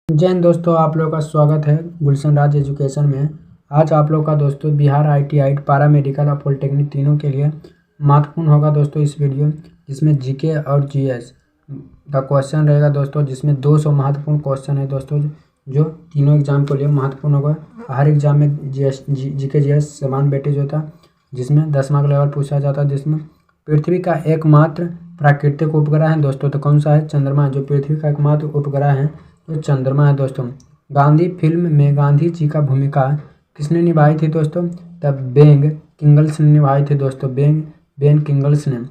जय हिंद दोस्तों, आप लोगों का स्वागत है गुलशन राज एजुकेशन में। आज आप लोग का दोस्तों बिहार ITI पारा मेडिकल और पॉलिटेक्निक तीनों के लिए महत्वपूर्ण होगा दोस्तों इस वीडियो, जिसमें जीके और जीएस का क्वेश्चन रहेगा दोस्तों, जिसमें 200 महत्वपूर्ण क्वेश्चन है दोस्तों, जो तीनों एग्जाम के लिए महत्वपूर्ण होगा। हर एग्जाम में जीके जीएस समान वेटेज होता है, जिसमें 10 मार्क लेवल पूछा जाता है। जिसमें पृथ्वी का एकमात्र प्राकृतिक उपग्रह है दोस्तों, तो कौन सा है? चंद्रमा। जो पृथ्वी का एकमात्र उपग्रह है तो चंद्रमा है दोस्तों। गांधी फिल्म में गांधी जी का भूमिका किसने निभाई थी दोस्तों? तब बेन किंगल्स ने निभाई थी दोस्तों, बेन किंगल्स ने।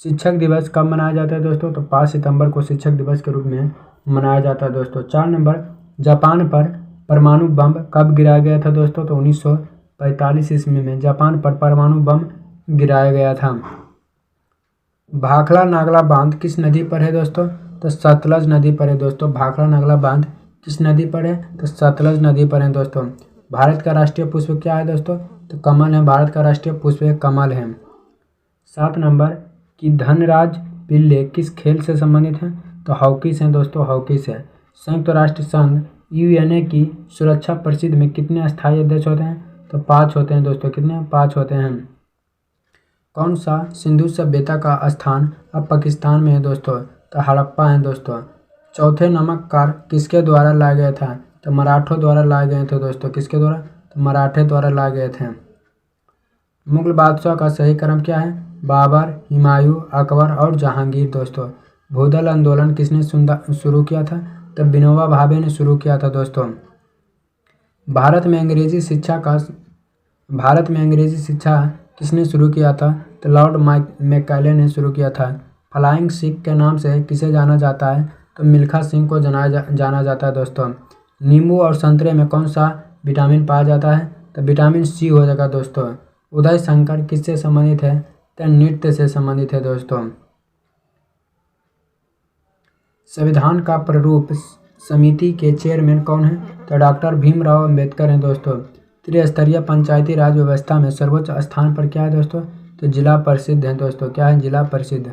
शिक्षक दिवस कब मनाया जाता है दोस्तों? तो 5 सितंबर को शिक्षक दिवस के रूप में मनाया जाता है दोस्तों। 4 नंबर, जापान पर परमाणु बम कब गिराया गया था दोस्तों? तो 1945 ईस्वी में जापान पर परमाणु बम गिराया गया था। भाखड़ा नागला बांध किस नदी पर है दोस्तों? तो सतलज नदी पर है दोस्तों। भाखड़ा नागला बांध किस नदी पर है? तो सतलज नदी पर है दोस्तों। भारत का राष्ट्रीय पुष्प क्या है दोस्तों? तो कमल है। भारत का राष्ट्रीय पुष्प कमल है। 7 नंबर की धनराज पिल्ले किस खेल से संबंधित हैं? तो हॉकी से दोस्तों, हॉकी से। संयुक्त राष्ट्र संघ UNA की सुरक्षा परिषद में कितने स्थायी अध्यक्ष होते हैं? तो 5 होते हैं दोस्तों। कितने? 5 होते हैं। कौन सा सिंधु सभ्यता का स्थान अब पाकिस्तान में है दोस्तों? तो हड़प्पा है दोस्तों। चौथे नमककार किसके द्वारा लाया गया था? तो मराठों द्वारा लाए गए थे दोस्तों। किसके द्वारा? तो मराठे द्वारा लाए गए थे। मुगल बादशाह का सही क्रम क्या है? बाबर, हुमायूं, अकबर और जहांगीर दोस्तों। भूदल आंदोलन किसने शुरू किया था? तो विनोबा भावे ने शुरू किया था दोस्तों। भारत में अंग्रेजी शिक्षा किसने शुरू किया था? तो लॉर्ड मैकाले ने शुरू किया था। फ्लाइंग सिख के नाम से किसे जाना जाता है? तो मिल्खा सिंह को जाना जाता है दोस्तों। नींबू और संतरे में कौन सा विटामिन पाया जाता है? तो विटामिन C हो जाएगा दोस्तों। उदय शंकर किससे संबंधित है? तो नृत्य से संबंधित है दोस्तों। संविधान का प्रारूप समिति के चेयरमैन कौन है? तो डॉक्टर भीमराव अंबेडकर हैं दोस्तों। त्रिस्तरीय पंचायती राज व्यवस्था में सर्वोच्च स्थान पर क्या है दोस्तों? तो जिला परिषद है दोस्तों। क्या है? जिला परिषद।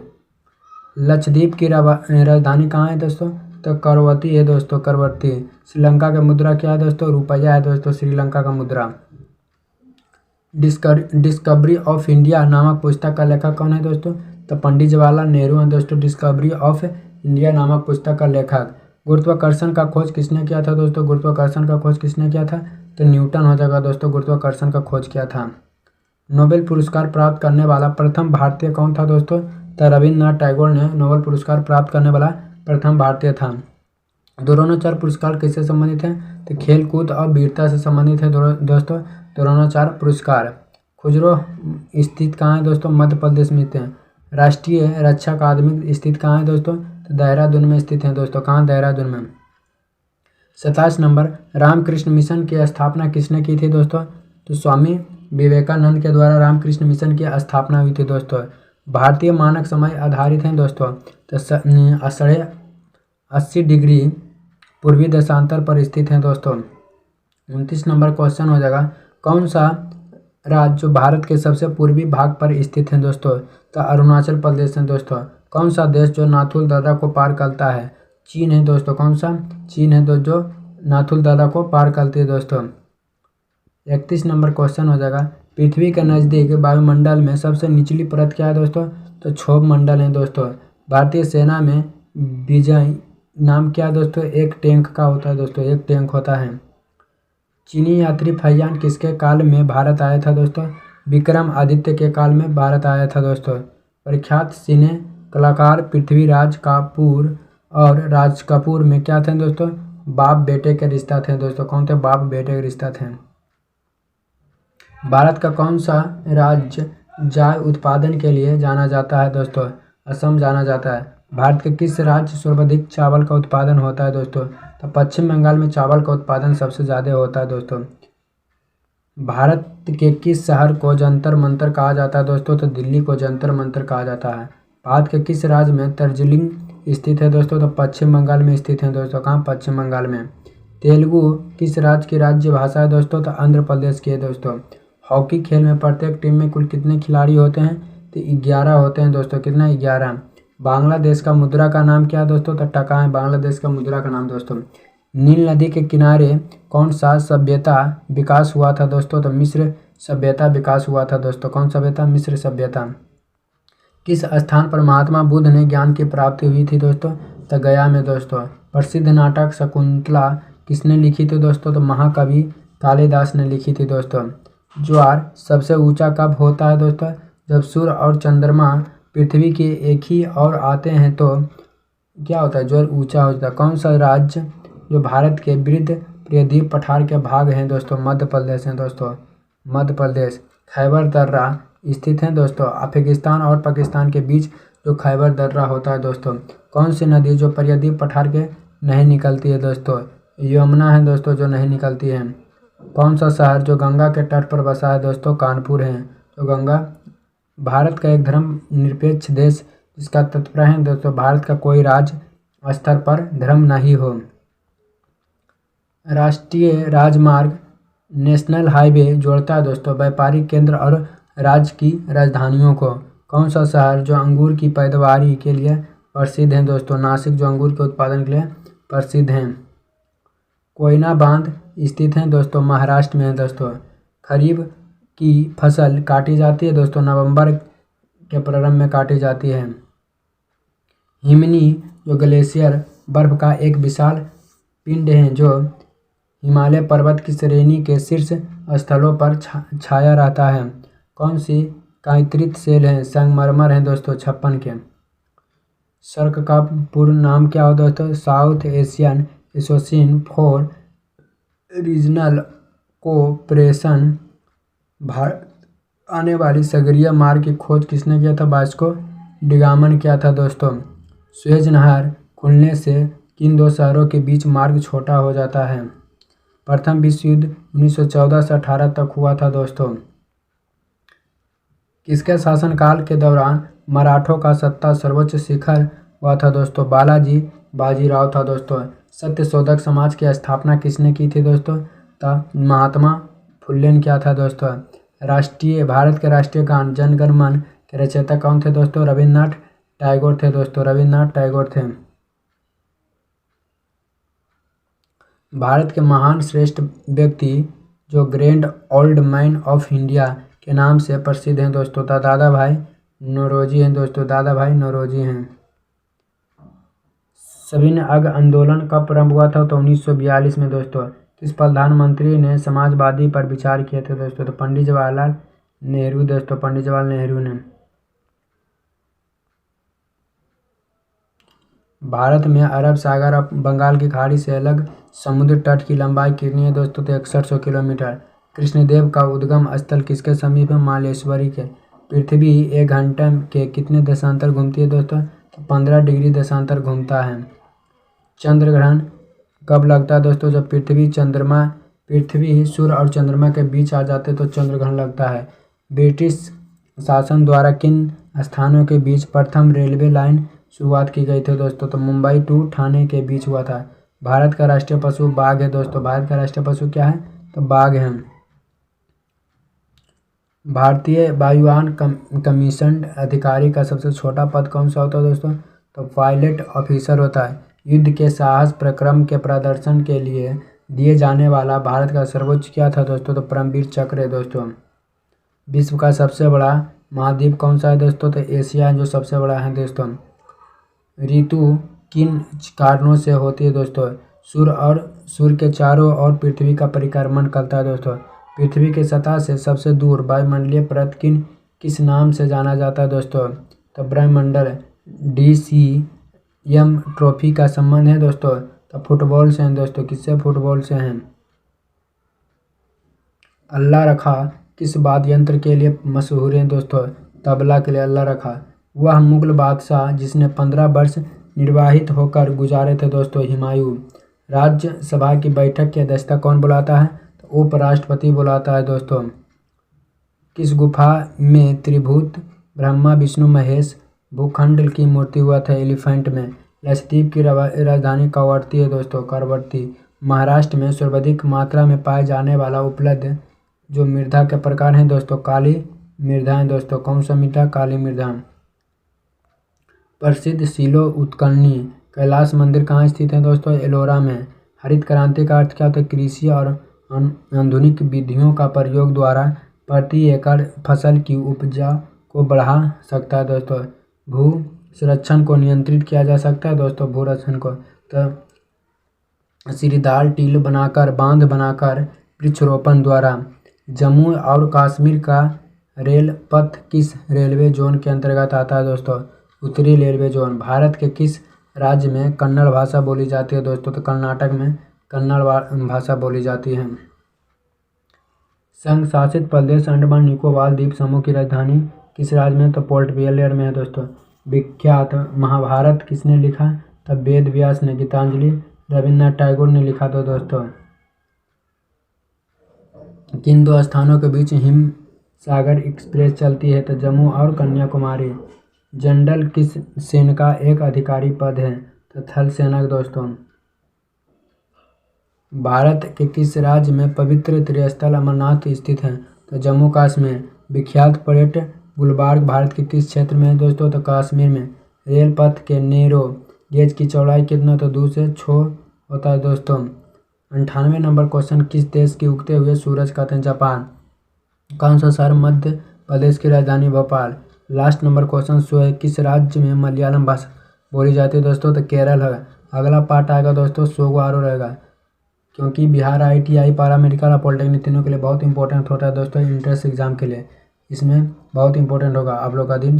लक्षद्वीप की राजधानी कहाँ है दोस्तों? तो करवती है दोस्तों, करवती। श्रीलंका का मुद्रा क्या है दोस्तों? रुपया है दोस्तों, श्रीलंका का मुद्रा। डिस्कवरी ऑफ इंडिया नामक पुस्तक का लेखक कौन है दोस्तों? तो पंडित जवाहरलाल नेहरू हैं दोस्तों, डिस्कवरी ऑफ इंडिया नामक पुस्तक का लेखक। गुरुत्वाकर्षण का खोज किसने किया था दोस्तों? गुरुत्वाकर्षण का खोज किसने किया था? तो न्यूटन हो जाएगा दोस्तों, गुरुत्वाकर्षण का खोज किया था। नोबेल पुरस्कार प्राप्त करने वाला प्रथम भारतीय कौन था दोस्तों? तो रविन्द्रनाथ टैगोर ने नोबेल पुरस्कार प्राप्त करने वाला प्रथम भारतीय था। द्रोणाचार्य पुरस्कार किससे संबंधित है? तो खेल कूद और वीरता से संबंधित है दोस्तों, द्रोणाचार्य पुरस्कार। खुजरो स्थित कहाँ है दोस्तों? मध्य प्रदेश में स्थित है। राष्ट्रीय रक्षा अकादमी स्थित कहाँ है दोस्तों? तो देहरादून में स्थित है दोस्तों। कहाँ? देहरादून में। 27 नंबर, रामकृष्ण मिशन की स्थापना किसने की थी दोस्तों? तो स्वामी विवेकानंद के द्वारा रामकृष्ण मिशन की स्थापना हुई थी दोस्तों। भारतीय मानक समय आधारित हैं दोस्तों, तो 80 डिग्री पूर्वी देशांतर पर स्थित हैं दोस्तों। 29 नंबर क्वेश्चन हो जाएगा, कौन सा राज्य जो भारत के सबसे पूर्वी भाग पर स्थित है दोस्तों? तो अरुणाचल प्रदेश है दोस्तों। कौन सा देश जो नाथुल दर्रा को पार करता है? चीन है दोस्तों। कौन सा? चीन है जो नाथुल दर्रा को पार करती है दोस्तों। 31 नंबर क्वेश्चन हो जाएगा, पृथ्वी के नज़दीक वायुमंडल में सबसे निचली परत क्या है दोस्तों? तो क्षोभ मंडल है दोस्तों। भारतीय सेना में विजय नाम क्या है दोस्तों? एक टैंक का होता है दोस्तों, एक टैंक होता है। चीनी यात्री फहियान किसके काल में भारत आया था दोस्तों? विक्रमादित्य के काल में भारत आया था दोस्तों। प्रख्यात सिने कलाकार पृथ्वीराज कपूर और राज कपूर में क्या थे दोस्तों? बाप बेटे के रिश्ता थे दोस्तों। कौन थे? बाप बेटे के रिश्ता थे। भारत का कौन सा राज्य चाय उत्पादन के लिए जाना जाता है दोस्तों? असम जाना जाता है। भारत के किस राज्य से सर्वाधिक चावल का उत्पादन होता है दोस्तों? तो पश्चिम बंगाल में चावल का उत्पादन सबसे ज़्यादा होता है दोस्तों। भारत के किस शहर को जंतर मंतर कहा जाता है दोस्तों? तो दिल्ली को जंतर मंतर कहा जाता है। भारत के किस राज्य में दार्जिलिंग स्थित है दोस्तों? तो पश्चिम बंगाल में स्थित है दोस्तों। कहाँ? पश्चिम बंगाल में। तेलुगु किस राज्य की राज्य भाषा है दोस्तों? तो आंध्र प्रदेश की है दोस्तों। हॉकी खेल में प्रत्येक टीम में कुल कितने खिलाड़ी होते हैं? तो 11 होते हैं दोस्तों। कितना? 11। बांग्लादेश का मुद्रा का नाम क्या है दोस्तों? तो टका है बांग्लादेश का मुद्रा का नाम दोस्तों। नील नदी के किनारे कौन सा सभ्यता विकास हुआ था दोस्तों? तो मिस्र सभ्यता विकास हुआ था दोस्तों। कौन सभ्यता? मिस्र सभ्यता। किस स्थान पर महात्मा बुद्ध ने ज्ञान की प्राप्ति हुई थी दोस्तों? तो गया में दोस्तों। प्रसिद्ध नाटक शकुंतला किसने लिखी थी दोस्तों? तो महाकवि कालिदास ने लिखी थी दोस्तों। ज्वार सबसे ऊंचा कब होता है दोस्तों? जब सूर्य और चंद्रमा पृथ्वी के एक ही ओर आते हैं तो क्या होता है? ज्वार ऊंचा होता है। कौन सा राज्य जो भारत के वृद्ध प्रायद्वीप पठार के भाग हैं दोस्तों? मध्य प्रदेश हैं दोस्तों। मध्य प्रदेश। खैबर दर्रा स्थित है दोस्तों अफगानिस्तान और पाकिस्तान के बीच जो खैबर दर्रा होता है दोस्तों। कौन सी नदी जो प्रायद्वीप पठार के नहीं निकलती है दोस्तों? यमुना है दोस्तों जो नहीं निकलती है। कौन सा शहर जो गंगा के तट पर बसा है दोस्तों? कानपुर है। तो गंगा भारत का एक धर्मनिरपेक्ष देश जिसका तात्पर्य है दोस्तों भारत का कोई राज्य स्तर पर धर्म नहीं हो। राष्ट्रीय राजमार्ग नेशनल हाईवे जोड़ता है दोस्तों व्यापारिक केंद्र और राज्य की राजधानियों को। कौन सा शहर जो अंगूर की पैदावारी के लिए प्रसिद्ध है दोस्तों? नासिक जो अंगूर के उत्पादन के लिए प्रसिद्ध हैं। कोयना बांध स्थित है दोस्तों महाराष्ट्र में है दोस्तों। खरीफ की फसल काटी जाती है दोस्तों नवंबर के प्रारंभ में काटी जाती है। हिमनी जो ग्लेशियर बर्फ का एक विशाल पिंड है जो हिमालय पर्वत की श्रेणी के शीर्ष स्थलों पर छाया रहता है। कौन सी कांकृत सेल है? संगमरमर है दोस्तों 56 के। सर्क का पूर्ण नाम क्या हो दोस्तों? South Asian association for regional cooperation. Bharat आने वाली सागरीय मार्ग की खोज किसने किया था? वास्को डिगामन किया था दोस्तों। सुएज नहर खुलने से किन दो शहरों के बीच मार्ग छोटा हो जाता है? प्रथम विश्व युद्ध 1914 से 18 तक हुआ था दोस्तों। किसके शासनकाल के दौरान मराठों का सत्ता सर्वोच्च शिखर हुआ था दोस्तों? बालाजी बाजीराव था दोस्तों। सत्यशोधक समाज की स्थापना किसने की थी दोस्तों? महात्मा फुले ने किया था दोस्तों। भारत के राष्ट्रीय गान जन गण मन के रचयिता कौन थे दोस्तों? रविन्द्रनाथ टैगोर थे दोस्तों। रविन्द्रनाथ टैगोर थे। भारत के महान श्रेष्ठ व्यक्ति जो grand old man of India के नाम से प्रसिद्ध हैं दोस्तों? दादा भाई नौरोजी हैं दोस्तों। दादा भाई नौरोजी हैं। सविनय अघ आंदोलन कब प्रारंभ हुआ था? तो 1942 में दोस्तों। किस प्रधानमंत्री ने समाजवादी पर विचार किए थे दोस्तों? तो पंडित जवाहरलाल नेहरू दोस्तों। पंडित जवाहरलाल नेहरू ने। भारत में अरब सागर और बंगाल की खाड़ी से अलग समुद्र तट की लंबाई कितनी है दोस्तों? तो 6100 किलोमीटर। कृष्णदेव का उद्गम स्थल किसके समीप है? मालेश्वरी के। पृथ्वी एक घंटे के कितने देशांतर घूमती है दोस्तों? तो 15 डिग्री देशांतर घूमता है। चंद्र ग्रहण कब लगता है दोस्तों? जब पृथ्वी सूर्य और चंद्रमा के बीच आ जाते तो चंद्र ग्रहण लगता है। ब्रिटिश शासन द्वारा किन स्थानों के बीच प्रथम रेलवे लाइन शुरुआत की गई थी दोस्तों? तो मुंबई टू ठाणे के बीच हुआ था। भारत का राष्ट्रीय पशु बाघ है दोस्तों। भारत का राष्ट्रीय पशु क्या है? तो बाघ है। भारतीय वायुयान कमीशन अधिकारी का सबसे छोटा पद कौन सा होता है दोस्तों? तो पायलट ऑफिसर होता है। युद्ध के साहस प्रक्रम के प्रदर्शन के लिए दिए जाने वाला भारत का सर्वोच्च क्या था दोस्तों? तो परमवीर चक्र है दोस्तों। विश्व का सबसे बड़ा महाद्वीप कौन सा है दोस्तों? तो एशिया जो सबसे बड़ा है दोस्तों। ऋतु किन कारणों से होती है दोस्तों? सूर्य के चारों ओर पृथ्वी का परिक्रमण करता है दोस्तों। पृथ्वी के सतह से सबसे दूर वायुमंडलीय परत किस नाम से जाना जाता है दोस्तों? तो ब्रह्ममंडल। DCM ट्रॉफी का संबंध है दोस्तों? तो फुटबॉल से हैं दोस्तों। किससे? फुटबॉल से हैं। अल्लाह रखा किस वाद्य यंत्र के लिए मशहूर है दोस्तों? तबला के लिए अल्लाह रखा। वह मुगल बादशाह जिसने 15 वर्ष निर्वाहित होकर गुजारे थे दोस्तों? हुमायूं। राज्यसभा की बैठक की अध्यक्षता कौन बुलाता है? तो उपराष्ट्रपति बुलाता है दोस्तों। किस गुफा में त्रिभुत ब्रह्मा विष्णु महेश भूखंड की मूर्ति हुआ था? एलिफेंट में। लक्षद्वीप की राजधानी कवरत्ती है दोस्तों। करवती। महाराष्ट्र में सर्वाधिक मात्रा में पाए जाने वाला उपलब्ध जो मृदा के प्रकार हैं दोस्तों? काली मृदा है दोस्तों। कौन सा मृदा? काली मृदा। प्रसिद्ध शीलो उत्कलनी कैलाश मंदिर कहाँ स्थित है दोस्तों? एलोरा में। हरित क्रांति का अर्थ क्या होता है? कृषि और आधुनिक विधियों का प्रयोग द्वारा प्रति एकड़ फसल की उपजा को बढ़ा सकता है दोस्तों। भू संरक्षण को नियंत्रित किया जा सकता है दोस्तों, भू संरक्षण को। तो सीढ़ीदार टील बनाकर, बांध बनाकर वृक्षारोपण द्वारा। जम्मू और कश्मीर का रेल पथ किस रेलवे जोन के अंतर्गत आता है दोस्तों? उत्तरी रेलवे जोन। भारत के किस राज्य में कन्नड़ भाषा बोली जाती है दोस्तों? तो कर्नाटक में कन्नड़ भाषा बोली जाती है। संघ शासित प्रदेश अंडमान निकोबार द्वीप समूह की राजधानी किस राज्य में? तो पोर्ट ब्लेयर में है दोस्तों। विख्यात महाभारत किसने लिखा? तब वेद व्यास ने। गीतांजलि रविन्द्रनाथ टैगोर ने लिखा था दोस्तों। किन दो स्थानों के बीच हिम सागर एक्सप्रेस चलती है? तो जम्मू और कन्याकुमारी। जनरल किस सेना का एक अधिकारी पद है? तो थल सेना दोस्तों। भारत के किस राज्य में पवित्र त्रिस्थल अमरनाथ स्थित है? तो जम्मू कश्मीर। विख्यात पर्यटन गुलबर्ग भारत के किस क्षेत्र में है दोस्तों? तो कश्मीर में। रेल पथ के नैरो गेज की चौड़ाई कितना? तो 2 से 6 होता है दोस्तों। 98 नंबर क्वेश्चन, किस देश के उगते हुए सूरज कहते हैं? जापान। कौन सा शहर मध्य प्रदेश की राजधानी? भोपाल। लास्ट नंबर क्वेश्चन 100 है, किस राज्य में मलयालम भाषा बोली जाती है दोस्तों? तो केरल है। अगला पार्ट आएगा दोस्तों 100 को आरो रहेगा, क्योंकि बिहार ITI पारा मेडिकल और पॉलिटेक्निक तीनों के लिए बहुत इंपॉर्टेंट होता है दोस्तों। इंट्रेंस एग्जाम के लिए इसमें बहुत इंपॉर्टेंट होगा आप लोग का दिन।